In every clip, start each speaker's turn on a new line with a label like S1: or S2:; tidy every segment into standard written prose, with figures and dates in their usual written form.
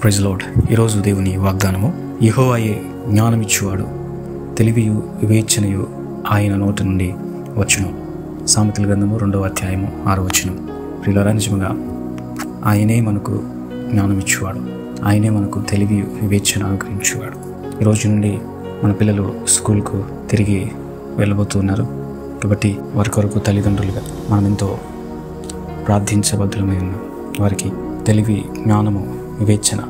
S1: Praise lord. ఈరోజు దేవుని వాగ్దానము, యెహోవాయే జ్ఞానమిచ్చువాడు, తెలివియు వివేచనయు ఆయన నోటి నుండి వచ్చును. సామెతల గ్రంథము 2వ అధ్యాయము 6వ వచనం. ప్రియులారా, నిజముగా ఆయనే మనకు జ్ఞానమిచ్చువాడు, ఆయనే మనకు తెలివి వివేచన అనుగ్రహించువాడు. ఈరోజు నుండి మన పిల్లలు స్కూల్కు తిరిగి వెళ్ళబోతున్నారు కాబట్టి వారి కొరకు తల్లిదండ్రులుగా మనం ఎంతో ప్రార్థించబద్ధులమై ఉన్నాం. వారికి తెలివి, జ్ఞానము, వివేచన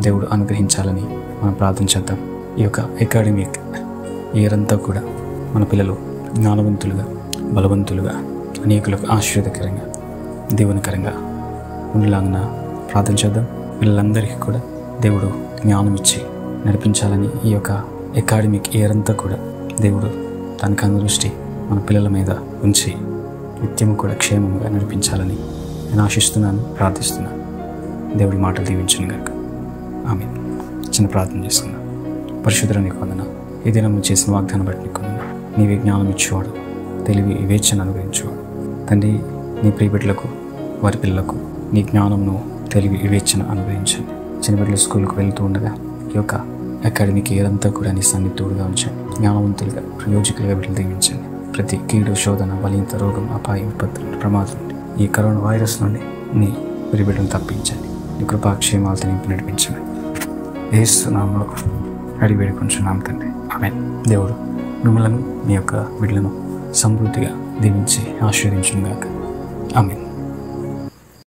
S1: దేవుడు అనుగ్రహించాలని మనం ప్రార్థన చేద్దాం. ఈ యొక్క అకాడమిక్ ఇయర్ అంతా కూడా మన పిల్లలు జ్ఞానవంతులుగా, బలవంతులుగా, అనేకులకు ఆశీర్వాదకరంగా, దీవెనకరంగా ఉండలాగిన ప్రార్థన చేద్దాం. పిల్లలందరికీ కూడా దేవుడు జ్ఞానం ఇచ్చి నడిపించాలని, ఈ యొక్క అకాడమిక్ ఇయర్ అంతా కూడా దేవుడు తన కన్ను దృష్టి మన పిల్లల మీద ఉంచి నిత్యము కూడా క్షేమంగా నడిపించాలని నేను ఆశిస్తున్నాను, ప్రార్థిస్తున్నాను. దేవుడి మాటలు దీవించను గాక. ఆమేన్. చిన్న ప్రార్థన చేసుకుందాం. పరిశుద్ధుడా, నీకు వందనాలు. ఈ దినం చేసిన వాగ్దానం బట్టి నీకు వందనాలు. నీవే జ్ఞానం ఇచ్చేవాడు, తెలివి వివేచన అనుగ్రహించేవాడు. తండ్రి, నీ ప్రియ బిడ్డలకు, వారి పిల్లలకు నీ జ్ఞానమును, తెలివి వివేచన అనుగ్రహించండి. చిన్న బిడ్డలు స్కూల్కి వెళ్తూ ఉండగా ఈ యొక్క అకాడమిక్ ఇయర్ అంతా కూడా నీ సన్నిహితుడుగా ఉంచండి. జ్ఞానవంతులుగా, ప్రయోజకులుగా బిడ్డలు దీవించండి. ప్రతి కీడు, శోధన, బలింత, రోగం, అపాయం, విపత్తు, ప్రమాదం నుండి, ఈ కరోనా వైరస్ నుండి నీ ప్రియ బిడ్డలను తప్పించండి. నీ కృపాక్షేమాలతో నింపి నడిపించండి. యేసు నామములో అడిగి వేడుకొంచున్నాం తండ్రి. ఆమేన్. దేవుడు మిమ్మలను, మీ యొక్క బిడ్డలను సమృద్ధిగా దీవించి ఆశీర్వదించును గాక. ఆమేన్.